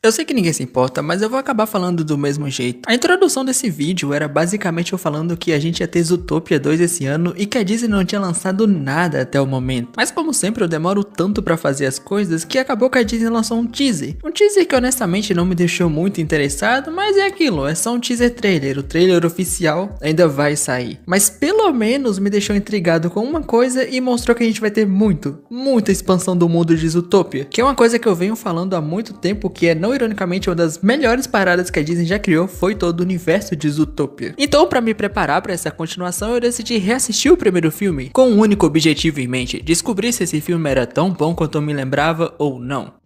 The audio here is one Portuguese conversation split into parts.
Eu sei que ninguém se importa, mas eu vou acabar falando do mesmo jeito. A introdução desse vídeo era basicamente eu falando que a gente ia ter Zootopia 2 esse ano e que a Disney não tinha lançado nada até o momento. Mas como sempre eu demoro tanto pra fazer as coisas que acabou que a Disney lançou um teaser. Um teaser que honestamente não me deixou muito interessado, mas é aquilo, é só um teaser trailer. O trailer oficial ainda vai sair. Mas pelo menos me deixou intrigado com uma coisa e mostrou que a gente vai ter muita expansão do mundo de Zootopia. Que é uma coisa que eu venho falando há muito tempo, que é não ironicamente, uma das melhores paradas que a Disney já criou foi todo o universo de Zootopia. Então, pra me preparar pra essa continuação, eu decidi reassistir o primeiro filme com um único objetivo em mente: descobrir se esse filme era tão bom quanto eu me lembrava ou não.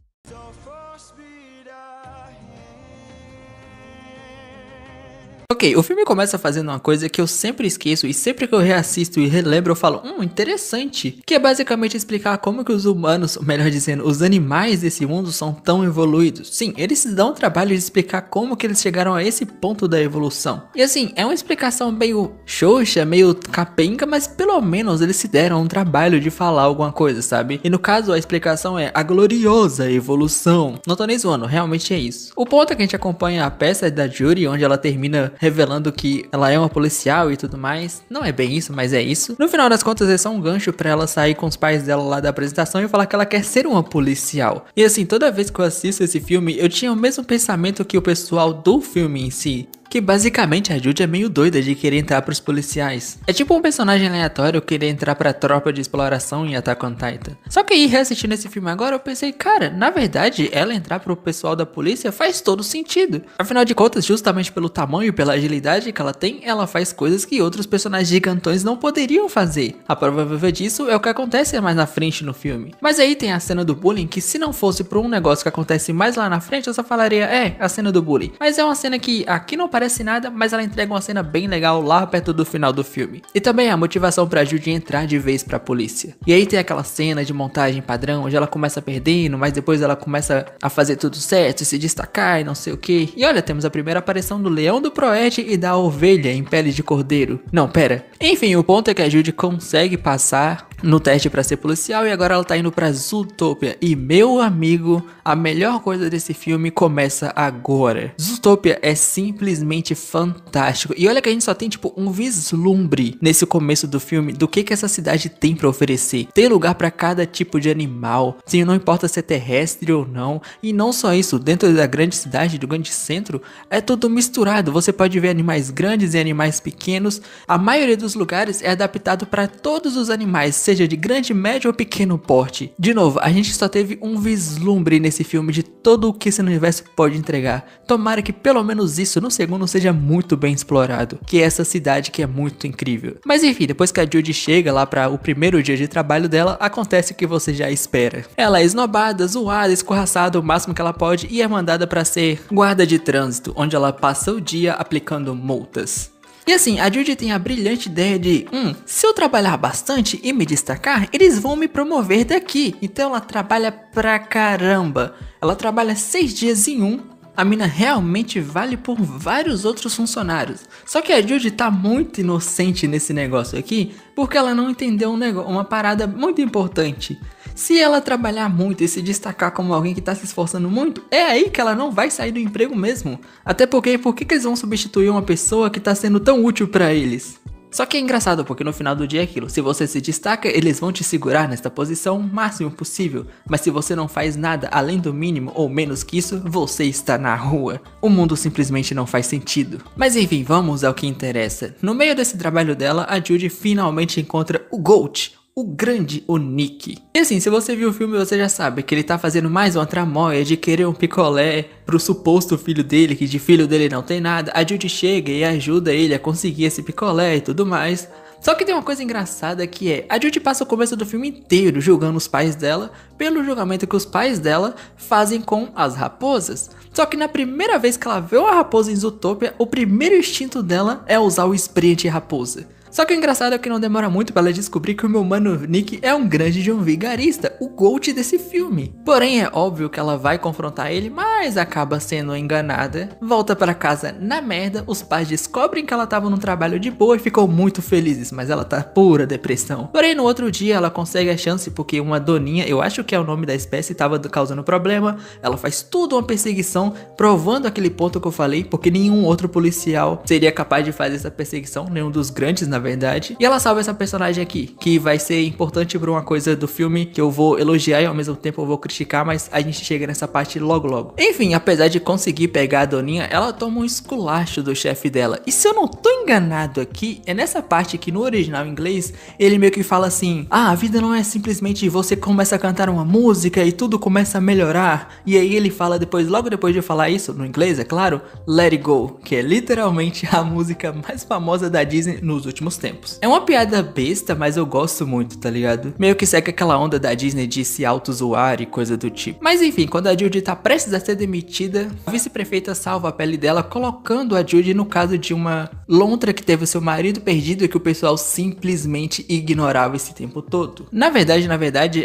Ok, o filme começa fazendo uma coisa que eu sempre esqueço e sempre que eu reassisto e relembro eu falo, interessante. Que é basicamente explicar como que os humanos, melhor dizendo, os animais desse mundo são tão evoluídos. Sim, eles se dão o trabalho de explicar como que eles chegaram a esse ponto da evolução. E assim, é uma explicação meio xoxa, meio capenga, mas pelo menos eles se deram um trabalho de falar alguma coisa, sabe? E no caso a explicação é a gloriosa evolução. Não tô nem zoando, realmente é isso. O ponto é que a gente acompanha a peça da Judy, onde ela termina revelando que ela é uma policial e tudo mais. Não é bem isso, mas é isso. No final das contas é só um gancho pra ela sair com os pais dela lá da apresentação e falar que ela quer ser uma policial. E assim, toda vez que eu assisto esse filme, eu tinha o mesmo pensamento que o pessoal do filme em si. Que basicamente a Judy é meio doida de querer entrar pros policiais. É tipo um personagem aleatório querer entrar pra tropa de exploração em Attack on Titan. Só que aí, reassistindo esse filme agora, eu pensei, cara, na verdade, ela entrar pro pessoal da polícia faz todo sentido. Afinal de contas, justamente pelo tamanho e pela agilidade que ela tem, ela faz coisas que outros personagens gigantões não poderiam fazer. A prova viva disso é o que acontece mais na frente no filme. Mas aí tem a cena do bullying, que se não fosse por um negócio que acontece mais lá na frente, eu só falaria, a cena do bullying. Mas é uma cena que aqui não parece nada, mas ela entrega uma cena bem legal lá perto do final do filme. E também a motivação pra Judy entrar de vez pra polícia. E aí tem aquela cena de montagem padrão, onde ela começa perdendo, mas depois ela começa a fazer tudo certo, se destacar e não sei o que. E olha, temos a primeira aparição do leão do Proerd e da ovelha em pele de cordeiro. Não, pera. Enfim, o ponto é que a Judy consegue passar no teste pra ser policial e agora ela tá indo pra Zootopia. E meu amigo, a melhor coisa desse filme começa agora. Zootopia é simplesmente fantástico. E olha que a gente só tem tipo um vislumbre nesse começo do filme do que essa cidade tem pra oferecer. Tem lugar pra cada tipo de animal, sim, não importa se é terrestre ou não. E não só isso, dentro da grande cidade, do grande centro, é tudo misturado. Você pode ver animais grandes e animais pequenos. A maioria dos lugares é adaptado para todos os animais, seja de grande, médio ou pequeno porte. De novo, a gente só teve um vislumbre nesse filme de todo o que esse universo pode entregar. Tomara que pelo menos isso no segundo seja muito bem explorado, que é essa cidade que é muito incrível. Mas enfim, depois que a Judy chega lá para o primeiro dia de trabalho dela, acontece o que você já espera. Ela é esnobada, zoada, escorraçada o máximo que ela pode e é mandada para ser guarda de trânsito, onde ela passa o dia aplicando multas. E assim, a Judy tem a brilhante ideia de, se eu trabalhar bastante e me destacar, eles vão me promover daqui. Então ela trabalha pra caramba. Ela trabalha 6 dias em um. A mina realmente vale por vários outros funcionários. Só que a Judy tá muito inocente nesse negócio aqui, porque ela não entendeu uma parada muito importante. Se ela trabalhar muito e se destacar como alguém que tá se esforçando muito, é aí que ela não vai sair do emprego mesmo. Até porque, por que eles vão substituir uma pessoa que tá sendo tão útil pra eles? Só que é engraçado porque no final do dia é aquilo, se você se destaca, eles vão te segurar nesta posição o máximo possível, mas se você não faz nada além do mínimo ou menos que isso, você está na rua. O mundo simplesmente não faz sentido. Mas enfim, vamos ao que interessa. No meio desse trabalho dela, a Judy finalmente encontra o Gold, o grande, o Nick. E assim, se você viu o filme, você já sabe que ele tá fazendo mais uma tramóia de querer um picolé pro suposto filho dele, que de filho dele não tem nada. A Judy chega e ajuda ele a conseguir esse picolé e tudo mais. Só que tem uma coisa engraçada que é, a Judy passa o começo do filme inteiro julgando os pais dela pelo julgamento que os pais dela fazem com as raposas. Só que na primeira vez que ela vê uma raposa em Zootopia, o primeiro instinto dela é usar o spray anti-raposa. Só que o engraçado é que não demora muito pra ela descobrir que o meu mano Nick é um grande de um vigarista, o GOAT desse filme. Porém é óbvio que ela vai confrontar ele, mas acaba sendo enganada. Volta pra casa na merda, os pais descobrem que ela tava num trabalho de boa e ficam muito felizes, mas ela tá pura depressão. Porém no outro dia ela consegue a chance porque uma doninha, eu acho que é o nome da espécie, tava causando problema. Ela faz tudo uma perseguição, provando aquele ponto que eu falei, porque nenhum outro policial seria capaz de fazer essa perseguição, nenhum dos grandes na verdade. E ela salva essa personagem aqui, que vai ser importante pra uma coisa do filme que eu vou elogiar e ao mesmo tempo eu vou criticar, mas a gente chega nessa parte logo logo. Enfim, apesar de conseguir pegar a doninha, ela toma um esculacho do chefe dela. E se eu não tô enganado aqui, é nessa parte que no original em inglês, ele meio que fala assim: ah, a vida não é simplesmente você começa a cantar uma música e tudo começa a melhorar. E aí ele fala depois, logo depois de falar isso, no inglês é claro, Let It Go, que é literalmente a música mais famosa da Disney nos últimos tempos. É uma piada besta, mas eu gosto muito, tá ligado? Meio que segue aquela onda da Disney de se auto-zoar e coisa do tipo. Mas enfim, quando a Judy tá prestes a ser demitida, a vice-prefeita salva a pele dela, colocando a Judy no caso de uma lontra que teve seu marido perdido e que o pessoal simplesmente ignorava esse tempo todo. Na verdade,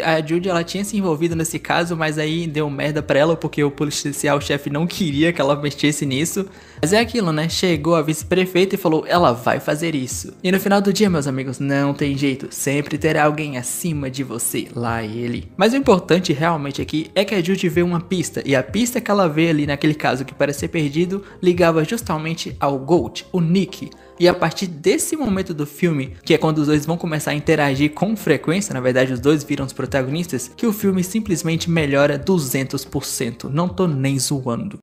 a Judy ela tinha se envolvido nesse caso, mas aí deu merda pra ela porque o policial-chefe não queria que ela mexesse nisso. Mas é aquilo, né? Chegou a vice-prefeita e falou, ela vai fazer isso. E no final do dia, meus amigos, não tem jeito. Sempre terá alguém acima de você, lá ele. Mas o importante realmente aqui é que a Judy vê uma pista. E a pista que ela vê ali naquele caso que parece ser perdido, ligava justamente ao GOAT, o Nick. E a partir desse momento do filme, que é quando os dois vão começar a interagir com frequência, na verdade os dois viram os protagonistas, que o filme simplesmente melhora 200%. Não tô nem zoando.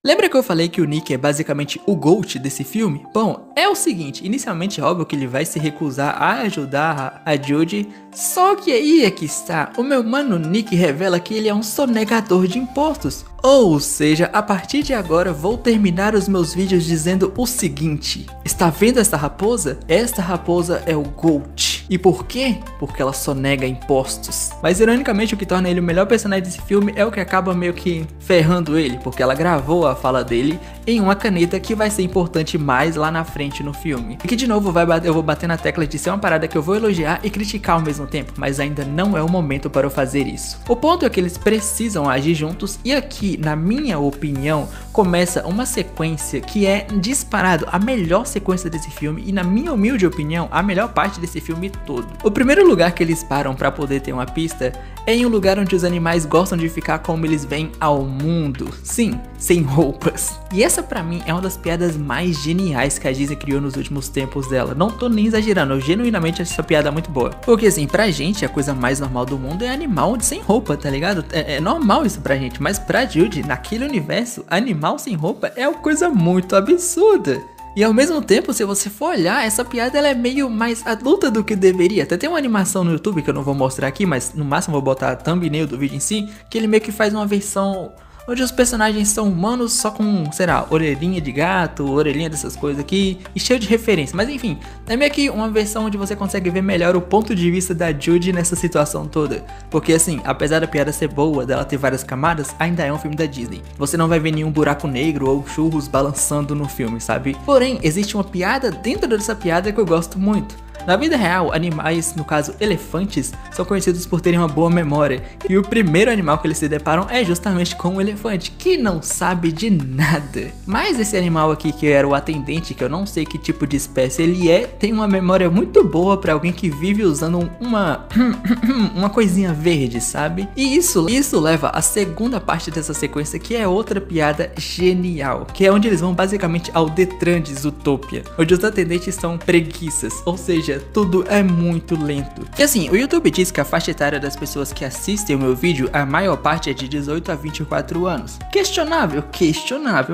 Lembra que eu falei que o Nick é basicamente o GOAT desse filme? Bom, é o seguinte, inicialmente é óbvio que ele vai se recusar a ajudar a Judy, só que aí é que está, o meu mano Nick revela que ele é um sonegador de impostos. Ou seja, a partir de agora vou terminar os meus vídeos dizendo o seguinte: está vendo essa raposa? Esta raposa é o GOAT. E por quê? Porque ela sonega impostos. Mas ironicamente o que torna ele o melhor personagem desse filme é o que acaba meio que ferrando ele, porque ela gravou a fala dele em uma caneta que vai ser importante mais lá na frente no filme. E que de novo eu vou bater na tecla de ser uma parada que eu vou elogiar e criticar ao mesmo tempo, mas ainda não é o momento para eu fazer isso. O ponto é que eles precisam agir juntos e aqui, na minha opinião, começa uma sequência que é disparado a melhor sequência desse filme e na minha humilde opinião, a melhor parte desse filme todo. O primeiro lugar que eles param para poder ter uma pista é em um lugar onde os animais gostam de ficar como eles vêm ao mundo. Sim, sem roupas. E essa pra mim é uma das piadas mais geniais que a Disney criou nos últimos tempos dela. Não tô nem exagerando, eu genuinamente acho essa piada muito boa. Porque assim, pra gente a coisa mais normal do mundo é animal sem roupa, tá ligado? É normal isso pra gente, mas pra Judy, naquele universo, animal sem roupa é uma coisa muito absurda. E ao mesmo tempo, se você for olhar, essa piada ela é meio mais adulta do que deveria. Até tem uma animação no YouTube que eu não vou mostrar aqui, mas no máximo vou botar a thumbnail do vídeo em si, que ele meio que faz uma versão onde os personagens são humanos só com, sei lá, orelhinha de gato, orelhinha dessas coisas aqui, e cheio de referência. Mas enfim, é meio que uma versão onde você consegue ver melhor o ponto de vista da Judy nessa situação toda. Porque assim, apesar da piada ser boa, dela ter várias camadas, ainda é um filme da Disney. Você não vai ver nenhum buraco negro ou churros balançando no filme, sabe? Porém, existe uma piada dentro dessa piada que eu gosto muito. Na vida real, animais, no caso elefantes, são conhecidos por terem uma boa memória. E o primeiro animal que eles se deparam é justamente com um elefante, que não sabe de nada. Mas esse animal aqui, que era o atendente, que eu não sei que tipo de espécie ele é, tem uma memória muito boa pra alguém que vive usando uma coisinha verde, sabe? E isso leva à segunda parte dessa sequência, que é outra piada genial, que é onde eles vão basicamente ao Detran de Zootopia, onde os atendentes são preguiças, ou seja, tudo é muito lento. E assim, o YouTube diz que a faixa etária das pessoas que assistem o meu vídeo, a maior parte é de 18 a 24 anos. Questionável,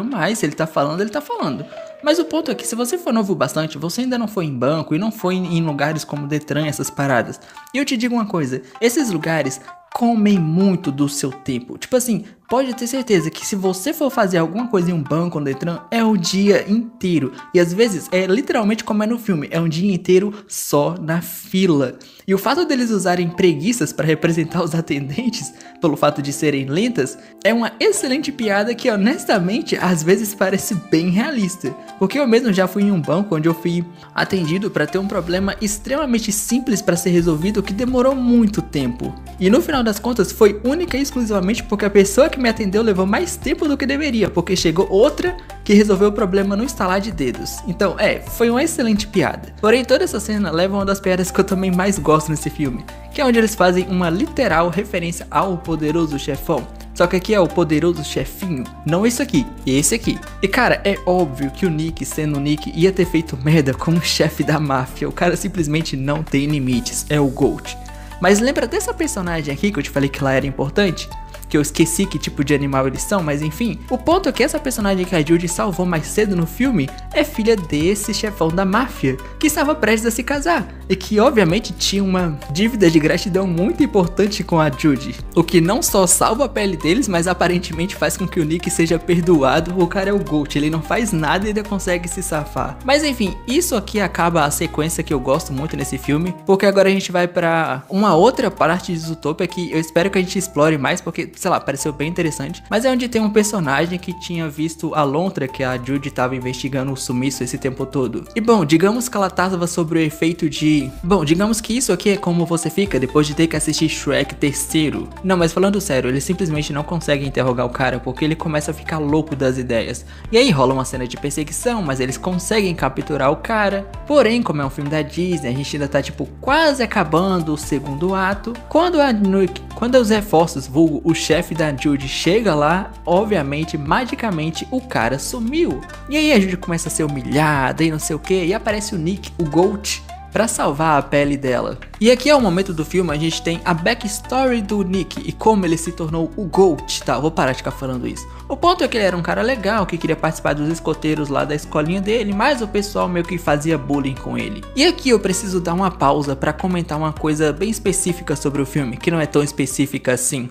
mas ele tá falando. Mas o ponto é que se você for novo bastante, você ainda não foi em banco e não foi em lugares como Detran, essas paradas. E eu te digo uma coisa, esses lugares comem muito do seu tempo. Tipo assim, pode ter certeza que se você for fazer alguma coisa em um banco no Detran, é o dia inteiro. E às vezes é literalmente como é no filme, é um dia inteiro só na fila. E o fato deles usarem preguiças para representar os atendentes, pelo fato de serem lentas, é uma excelente piada que honestamente às vezes parece bem realista. Porque eu mesmo já fui em um banco onde eu fui atendido para ter um problema extremamente simples para ser resolvido que demorou muito tempo. E no final das contas foi única e exclusivamente porque a pessoa que me atendeu levou mais tempo do que deveria, porque chegou outra que resolveu o problema no estalar de dedos. Então, foi uma excelente piada. Porém, toda essa cena leva a uma das piadas que eu também mais gosto nesse filme, que é onde eles fazem uma literal referência ao poderoso chefão. Só que aqui é o poderoso chefinho, não esse aqui, esse aqui. E cara, é óbvio que o Nick, sendo o Nick, ia ter feito merda como chefe da máfia. O cara simplesmente não tem limites, é o Gold. Mas lembra dessa personagem aqui que eu te falei que ela era importante? Que eu esqueci que tipo de animal eles são, mas enfim. O ponto é que essa personagem que a Judy salvou mais cedo no filme é filha desse chefão da máfia, que estava prestes a se casar, e que obviamente tinha uma dívida de gratidão muito importante com a Judy. O que não só salva a pele deles, mas aparentemente faz com que o Nick seja perdoado. O cara é o Gold, ele não faz nada e ainda consegue se safar. Mas enfim, isso aqui acaba a sequência que eu gosto muito nesse filme, porque agora a gente vai pra uma outra parte de Zootopia que eu espero que a gente explore mais, porque sei lá, pareceu bem interessante. Mas é onde tem um personagem que tinha visto a lontra que a Judy tava investigando o sumiço esse tempo todo. E bom, digamos que ela tava sobre o efeito de... Bom, digamos que isso aqui é como você fica depois de ter que assistir Shrek terceiro. Não, mas falando sério, ele simplesmente não consegue interrogar o cara porque ele começa a ficar louco das ideias. E aí rola uma cena de perseguição, mas eles conseguem capturar o cara. Porém, como é um filme da Disney, a gente ainda tá tipo quase acabando o segundo ato. Quando os reforços, vulgo o chefe da Judy chega lá, obviamente, magicamente, o cara sumiu. E aí a Judy começa a ser humilhada e não sei o que, e aparece o Nick, o Gold, pra salvar a pele dela. E aqui é o momento do filme, a gente tem a backstory do Nick e como ele se tornou o Gold, tá? Vou parar de ficar falando isso. O ponto é que ele era um cara legal, que queria participar dos escoteiros lá da escolinha dele, mas o pessoal meio que fazia bullying com ele. E aqui eu preciso dar uma pausa pra comentar uma coisa bem específica sobre o filme, que não é tão específica assim.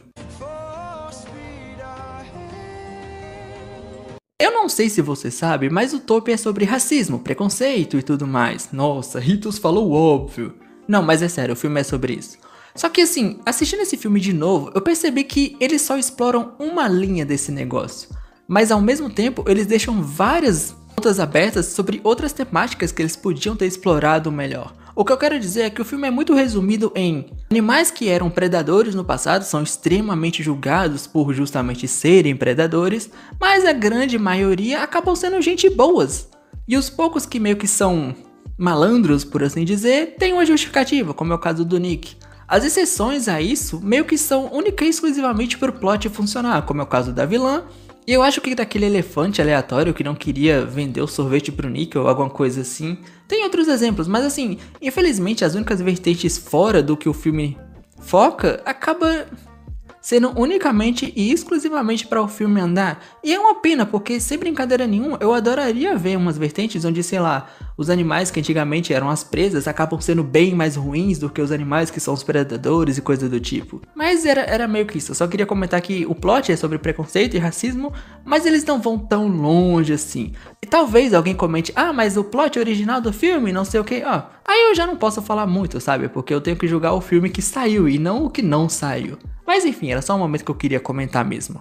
Eu não sei se você sabe, mas Zootopia é sobre racismo, preconceito e tudo mais. Nossa, Ritos falou óbvio. Não, mas é sério, o filme é sobre isso. Só que assim, assistindo esse filme de novo, eu percebi que eles só exploram uma linha desse negócio. Mas ao mesmo tempo, eles deixam várias pontas abertas sobre outras temáticas que eles podiam ter explorado melhor. O que eu quero dizer é que o filme é muito resumido em animais que eram predadores no passado são extremamente julgados por justamente serem predadores, mas a grande maioria acabam sendo gente boas. E os poucos que meio que são malandros, por assim dizer, têm uma justificativa, como é o caso do Nick. As exceções a isso meio que são única e exclusivamente para o plot funcionar, como é o caso da vilã. E eu acho que daquele elefante aleatório que não queria vender o sorvete pro Nick ou alguma coisa assim. Tem outros exemplos, mas assim, infelizmente as únicas vertentes fora do que o filme foca acaba sendo unicamente e exclusivamente para o filme andar. E é uma pena, porque sem brincadeira nenhuma, eu adoraria ver umas vertentes onde, sei lá, os animais que antigamente eram as presas acabam sendo bem mais ruins do que os animais que são os predadores e coisa do tipo. Mas era meio que isso, eu só queria comentar que o plot é sobre preconceito e racismo, mas eles não vão tão longe assim. E talvez alguém comente, ah, mas o plot original do filme, não sei o que, ó. Aí eu já não posso falar muito, sabe, porque eu tenho que julgar o filme que saiu e não o que não saiu. Mas enfim, era só um momento que eu queria comentar mesmo.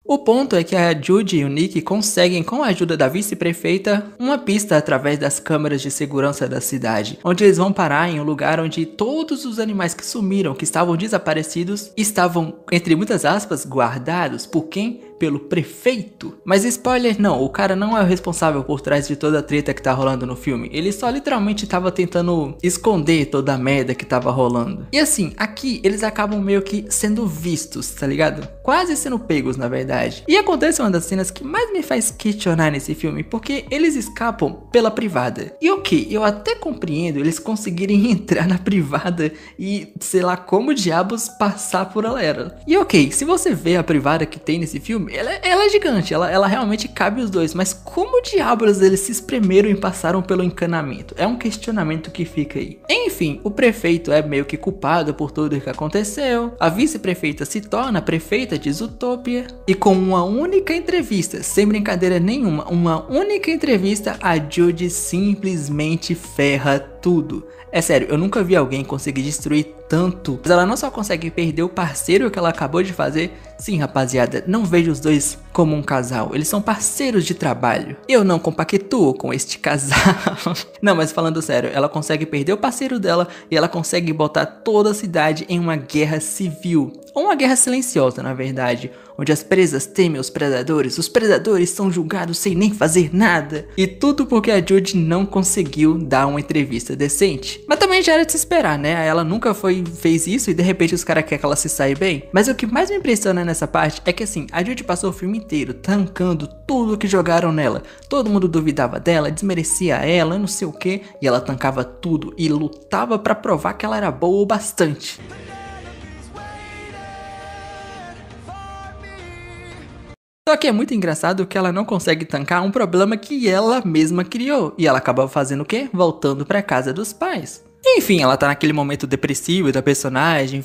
O ponto é que a Judy e o Nick conseguem, com a ajuda da vice-prefeita, uma pista através das câmeras de segurança da cidade, onde eles vão parar em um lugar onde todos os animais que sumiram, que estavam desaparecidos, estavam, entre muitas aspas, guardados. Por quem? Pelo prefeito. Mas spoiler não, o cara não é o responsável por trás de toda a treta que tá rolando no filme. Ele só literalmente tava tentando esconder toda a merda que tava rolando. E assim, aqui eles acabam meio que sendo vistos, tá ligado? Quase sendo pegos, na verdade. E acontece uma das cenas que mais me faz questionar nesse filme, porque eles escapam pela privada. E ok, eu até compreendo eles conseguirem entrar na privada e, sei lá, como diabos passar por ela. E ok, se você vê a privada que tem nesse filme, filme. Ela é gigante, ela realmente cabe os dois. Mas como diabos eles se espremeram e passaram pelo encanamento? É um questionamento que fica aí. Enfim, o prefeito é meio que culpado por tudo que aconteceu. A vice-prefeita se torna prefeita de Zootopia. E com uma única entrevista, sem brincadeira nenhuma, uma única entrevista, a Judy simplesmente ferra tudo. É sério, eu nunca vi alguém conseguir destruir tanto. Mas ela não só consegue perder o parceiro que ela acabou de fazer. Sim, rapaziada, não vejo os dois como um casal. Eles são parceiros de trabalho. Eu não compactuo com este casal. Não, mas falando sério, ela consegue perder o parceiro dela e ela consegue botar toda a cidade em uma guerra civil. Ou uma guerra silenciosa, na verdade. Onde as presas temem os predadores são julgados sem nem fazer nada. E tudo porque a Judy não conseguiu dar uma entrevista decente. Mas também já era de se esperar, né? Ela nunca fez isso e de repente os caras querem que ela se saia bem. Mas o que mais me impressiona nessa parte é que assim, a Judy passou o filme inteiro tancando tudo que jogaram nela. Todo mundo duvidava dela, desmerecia ela, não sei o que. E ela tancava tudo e lutava pra provar que ela era boa o bastante. Só que é muito engraçado que ela não consegue tancar um problema que ela mesma criou. E ela acaba fazendo o quê? Voltando pra casa dos pais. Enfim, ela tá naquele momento depressivo da personagem,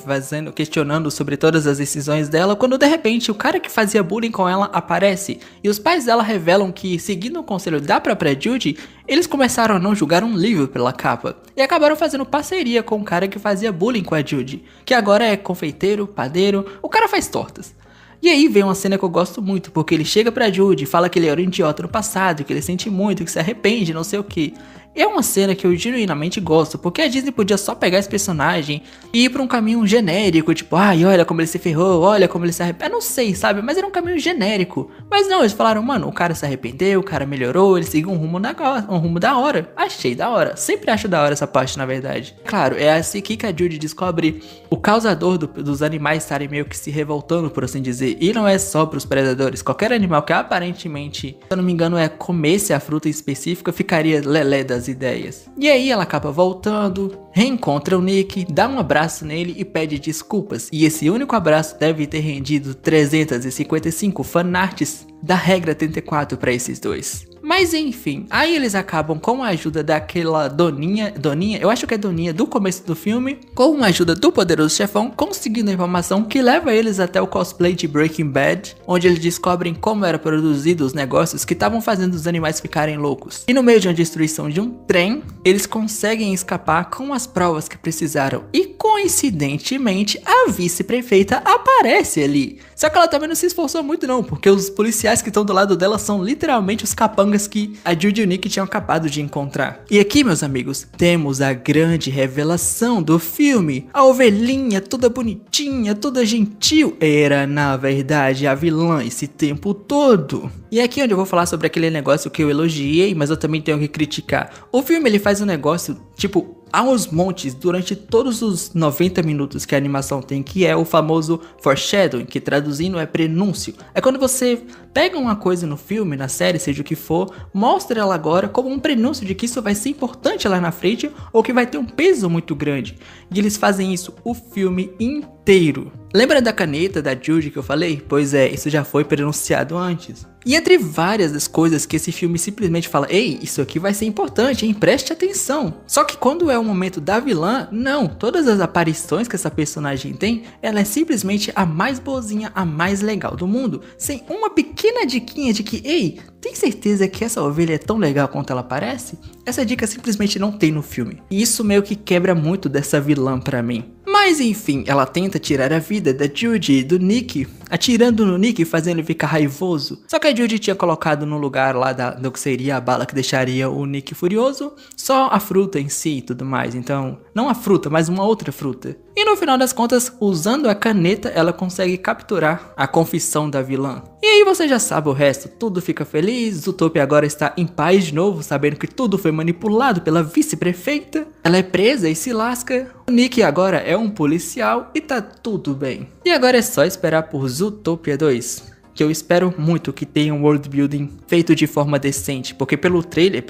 questionando sobre todas as decisões dela, quando de repente o cara que fazia bullying com ela aparece. E os pais dela revelam que, seguindo o conselho da própria Judy, eles começaram a não julgar um livro pela capa. E acabaram fazendo parceria com o cara que fazia bullying com a Judy, que agora é confeiteiro, padeiro, o cara faz tortas. E aí vem uma cena que eu gosto muito, porque ele chega pra Judy e fala que ele era um idiota no passado, que ele sente muito, que se arrepende, não sei o que. É uma cena que eu genuinamente gosto, porque a Disney podia só pegar esse personagem e ir pra um caminho genérico, tipo, ai, olha como ele se ferrou, olha como ele se arrependeu, eu não sei, sabe, mas era um caminho genérico. Mas não, eles falaram, mano, o cara se arrependeu, o cara melhorou, ele seguiu um rumo da hora. Achei da hora, sempre acho da hora essa parte, na verdade. Claro, é assim que a Judy descobre o causador dos animais estarem meio que se revoltando, por assim dizer. E não é só pros predadores, qualquer animal que aparentemente, se eu não me engano, comesse a fruta específica, ficaria lelé das ideias. E aí ela acaba voltando, reencontra o Nick, dá um abraço nele e pede desculpas. E esse único abraço deve ter rendido 355 fanarts da regra 34 para esses dois. Mas enfim, aí eles acabam com a ajuda daquela Doninha, eu acho que é Doninha do começo do filme, com a ajuda do poderoso chefão, conseguindo a informação que leva eles até o cosplay de Breaking Bad, onde eles descobrem como era produzido os negócios que estavam fazendo os animais ficarem loucos. E no meio de uma destruição de um trem, eles conseguem escapar com as provas que precisaram. E coincidentemente, a vice-prefeita aparece ali. Só que ela também não se esforçou muito não, porque os policiais que estão do lado dela são literalmente os capangas que a Judy e o Nick tinham acabado de encontrar. E aqui, meus amigos, temos a grande revelação do filme. A ovelhinha toda bonitinha, toda gentil, era na verdade a vilã esse tempo todo. E é aqui onde eu vou falar sobre aquele negócio que eu elogiei, mas eu também tenho que criticar. O filme ele faz um negócio, tipo, aos montes durante todos os 90 minutos que a animação tem, que é o famoso foreshadowing, que traduzindo é prenúncio. É quando você pega uma coisa no filme, na série, seja o que for, mostra ela agora como um prenúncio de que isso vai ser importante lá na frente ou que vai ter um peso muito grande. E eles fazem isso o filme inteiro. Lembra da caneta da Judy que eu falei? Pois é, isso já foi pronunciado antes. E entre várias das coisas que esse filme simplesmente fala, ei, isso aqui vai ser importante, hein? Preste atenção. Só que quando é o momento da vilã, não. Todas as aparições que essa personagem tem, ela é simplesmente a mais boazinha, a mais legal do mundo. Sem uma pequena diquinha de que, ei, tem certeza que essa ovelha é tão legal quanto ela parece? Essa dica simplesmente não tem no filme. E isso meio que quebra muito dessa vilã pra mim. Mas enfim, ela tenta tirar a vida da Judy e do Nick, atirando no Nick e fazendo ele ficar raivoso. Só que a Judy tinha colocado no lugar lá do que seria a bala que deixaria o Nick furioso, só a fruta em si e tudo mais. Então, não a fruta, mas uma outra fruta. E no final das contas, usando a caneta, ela consegue capturar a confissão da vilã. E aí você já sabe o resto, tudo fica feliz, Zootopia agora está em paz de novo, sabendo que tudo foi manipulado pela vice-prefeita. Ela é presa e se lasca. O Nick agora é um policial e tá tudo bem. E agora é só esperar por Zootopia 2. que eu espero muito que tenha um world building feito de forma decente, porque pelo trailer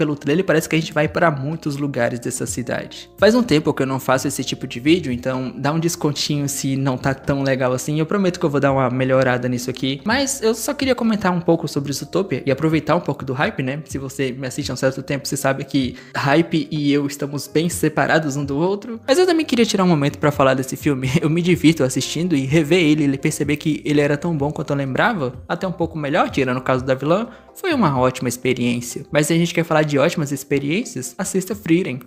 parece que a gente vai para muitos lugares dessa cidade. Faz um tempo que eu não faço esse tipo de vídeo, então dá um descontinho se não tá tão legal assim. Eu prometo que eu vou dar uma melhorada nisso aqui, mas eu só queria comentar um pouco sobre Zootopia e aproveitar um pouco do hype, né? Se você me assiste há um certo tempo, você sabe que hype e eu estamos bem separados um do outro. Mas eu também queria tirar um momento pra falar desse filme. Eu me divirto assistindo e rever ele perceber que ele era tão bom quanto eu lembrava, até um pouco melhor, tirando o caso da vilã, foi uma ótima experiência. Mas se a gente quer falar de ótimas experiências, assista Frieren.